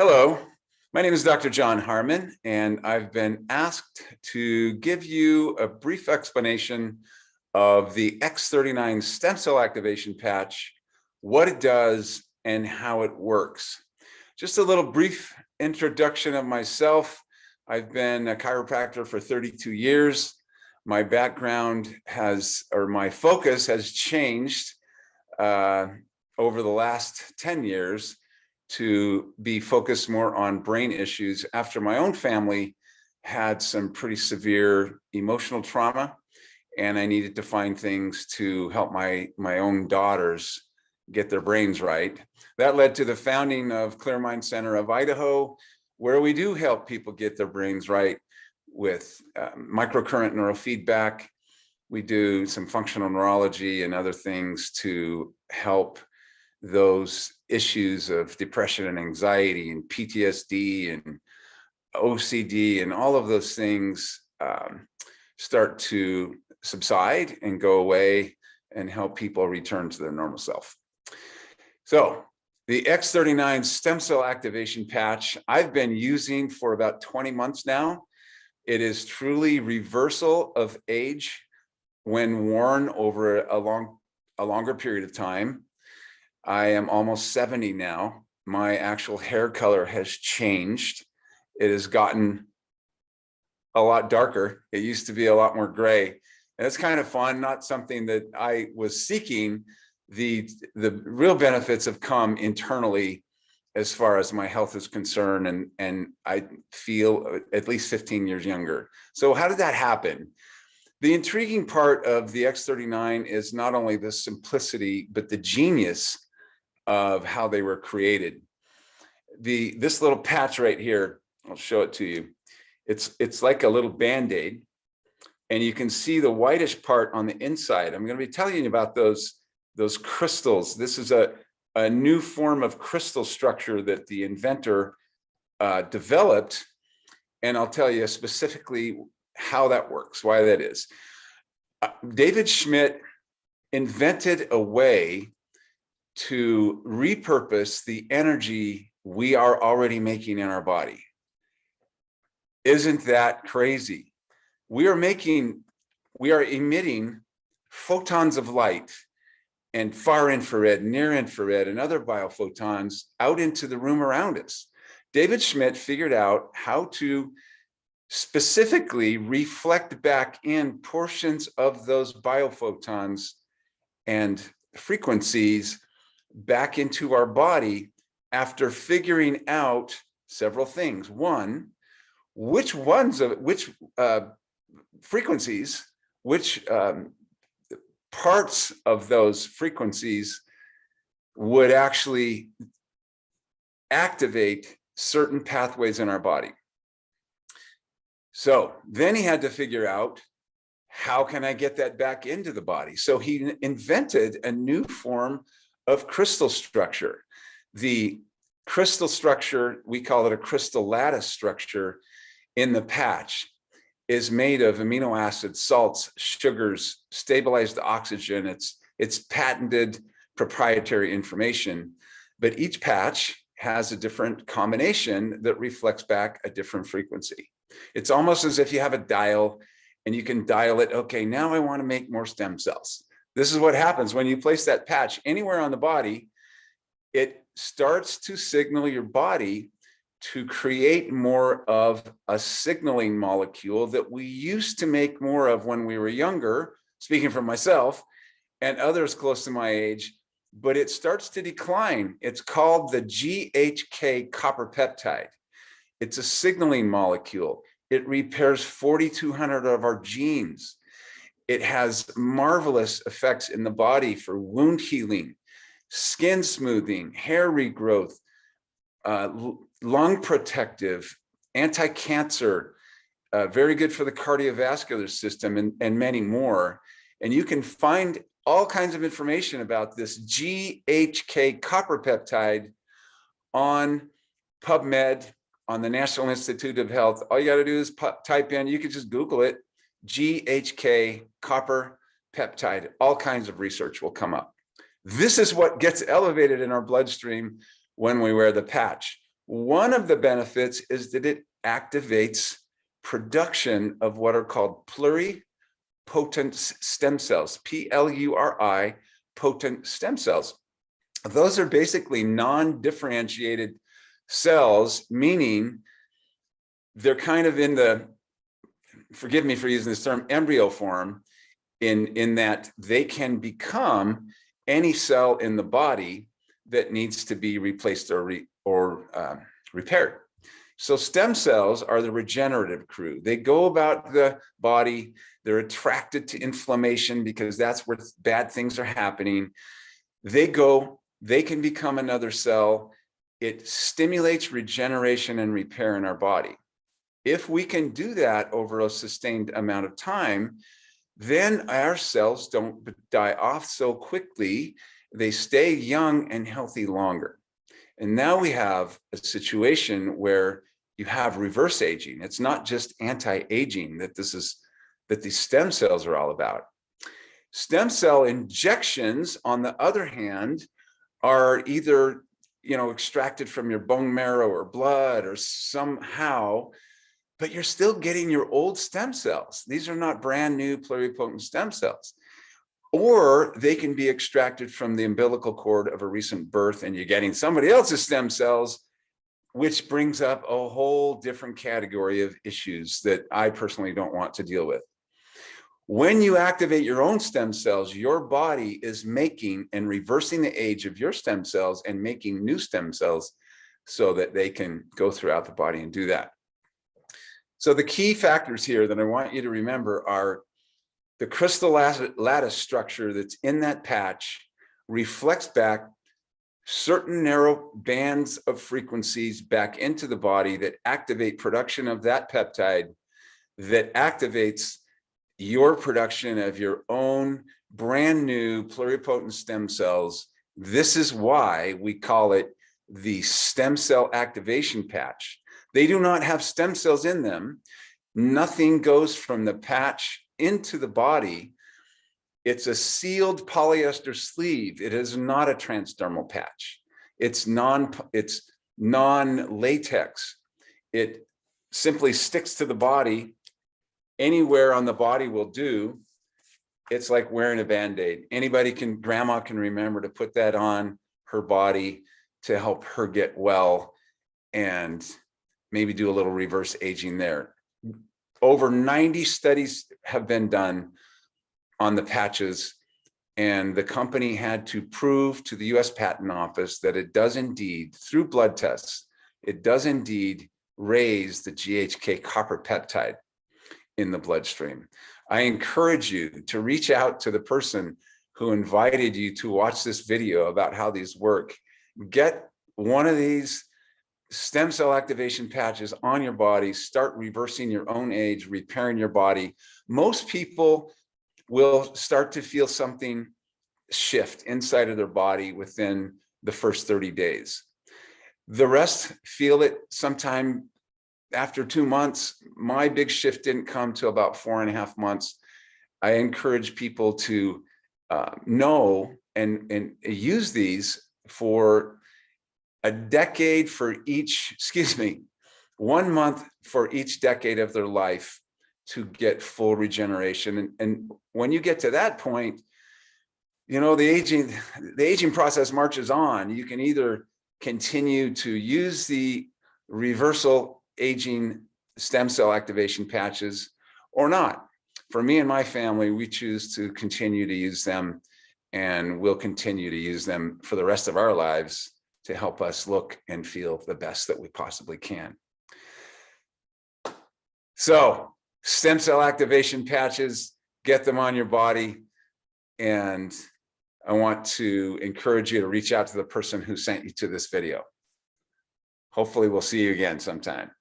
Hello, my name is Dr. John Harmon, and I've been asked to give you a brief explanation of the X39 stem cell activation patch, what it does, and how it works. Just a little brief introduction of myself. I've been a chiropractor for 32 years. My background my focus has changed over the last 10 years to be focused more on brain issues after my own family had some pretty severe emotional trauma, and I needed to find things to help my own daughters get their brains right. That led to the founding of Clear Mind Center of Idaho, where we do help people get their brains right with microcurrent neurofeedback. We do some functional neurology and other things to help those issues of depression and anxiety and PTSD and OCD and all of those things start to subside and go away and help people return to their normal self. So the X39 stem cell activation patch I've been using for about 20 months now. It is truly reversal of age when worn over a longer period of time. I am almost 70 now. My actual hair color has changed. It has gotten a lot darker. It used to be a lot more gray. And it's kind of fun, not something that I was seeking. The real benefits have come internally as far as my health is concerned, and I feel at least 15 years younger. So how did that happen? The intriguing part of the X39 is not only the simplicity, but the genius of how they were created. This little patch right here, I'll show it to you. It's like a little Band-Aid, and you can see the whitish part on the inside. I'm going to be telling you about those crystals. This is a new form of crystal structure that the inventor developed, and I'll tell you specifically how that works, why that is. David Schmidt invented a way to repurpose the energy we are already making in our body. Isn't that crazy? We are emitting photons of light and far infrared, near infrared, and other biophotons out into the room around us. David Schmidt figured out how to specifically reflect back in portions of those biophotons and frequencies back into our body after figuring out several things. One, which frequencies, which parts of those frequencies would actually activate certain pathways in our body. So then he had to figure out, how can I get that back into the body? So he invented a new form of crystal structure. The crystal structure, we call it a crystal lattice structure in the patch, is made of amino acids, salts, sugars, stabilized oxygen. It's patented proprietary information, but each patch has a different combination that reflects back a different frequency. It's almost as if you have a dial and you can dial it. Okay, now I want to make more stem cells. This is what happens when you place that patch anywhere on the body. It starts to signal your body to create more of a signaling molecule that we used to make more of when we were younger, speaking for myself and others close to my age, but it starts to decline. It's called the GHK copper peptide. It's a signaling molecule. It repairs 4,200 of our genes. It has marvelous effects in the body for wound healing, skin smoothing, hair regrowth, lung protective, anti-cancer, very good for the cardiovascular system, and many more. And you can find all kinds of information about this GHK copper peptide on PubMed, on the National Institute of Health. All you got to do is type in, you can just Google it, GHK copper peptide. All kinds of research will come up. This is what gets elevated in our bloodstream when we wear the patch. One of the benefits is that it activates production of what are called pluripotent stem cells, Pluri, potent stem cells. Those are basically non-differentiated cells, meaning they're kind of in the, forgive me for using this term, embryo form, in that they can become any cell in the body that needs to be replaced or repaired. So stem cells are the regenerative crew. They go about the body. They're attracted to inflammation because that's where bad things are happening. They can become another cell. It stimulates regeneration and repair in our body. If we can do that over a sustained amount of time, then our cells don't die off so quickly. They stay young and healthy longer. And now we have a situation where you have reverse aging. It's not just anti-aging that these stem cells are all about. Stem cell injections, on the other hand, are either extracted from your bone marrow or blood or somehow, but you're still getting your old stem cells. These are not brand new pluripotent stem cells. Or they can be extracted from the umbilical cord of a recent birth and you're getting somebody else's stem cells, which brings up a whole different category of issues that I personally don't want to deal with. When you activate your own stem cells, your body is making and reversing the age of your stem cells and making new stem cells so that they can go throughout the body and do that. So the key factors here that I want you to remember are the crystal lattice structure that's in that patch reflects back certain narrow bands of frequencies back into the body that activate production of that peptide that activates your production of your own brand new pluripotent stem cells. This is why we call it the stem cell activation patch. They do not have stem cells in them. Nothing goes from the patch into the body. It's a sealed polyester sleeve. It is not a transdermal patch. It's non-latex. It simply sticks to the body. Anywhere on the body will do. It's like wearing a Band-Aid. Grandma can remember to put that on her body to help her get well and maybe do a little reverse aging there. Over 90 studies have been done on the patches, and the company had to prove to the US Patent Office that it does indeed, through blood tests, it does indeed raise the GHK copper peptide in the bloodstream. I encourage you to reach out to the person who invited you to watch this video about how these work. Get one of these stem cell activation patches on your body, start reversing your own age, repairing your body. Most people will start to feel something shift inside of their body within the first 30 days. The rest feel it sometime after 2 months. My big shift didn't come till about 4.5 months. I encourage people to know and use these for a decade for each, 1 month for each decade of their life to get full regeneration. And when you get to that point, the aging process marches on. You can either continue to use the reversal aging stem cell activation patches or not. For me and my family, we choose to continue to use them, and we'll continue to use them for the rest of our lives to help us look and feel the best that we possibly can. So stem cell activation patches, get them on your body. And I want to encourage you to reach out to the person who sent you to this video. Hopefully we'll see you again sometime.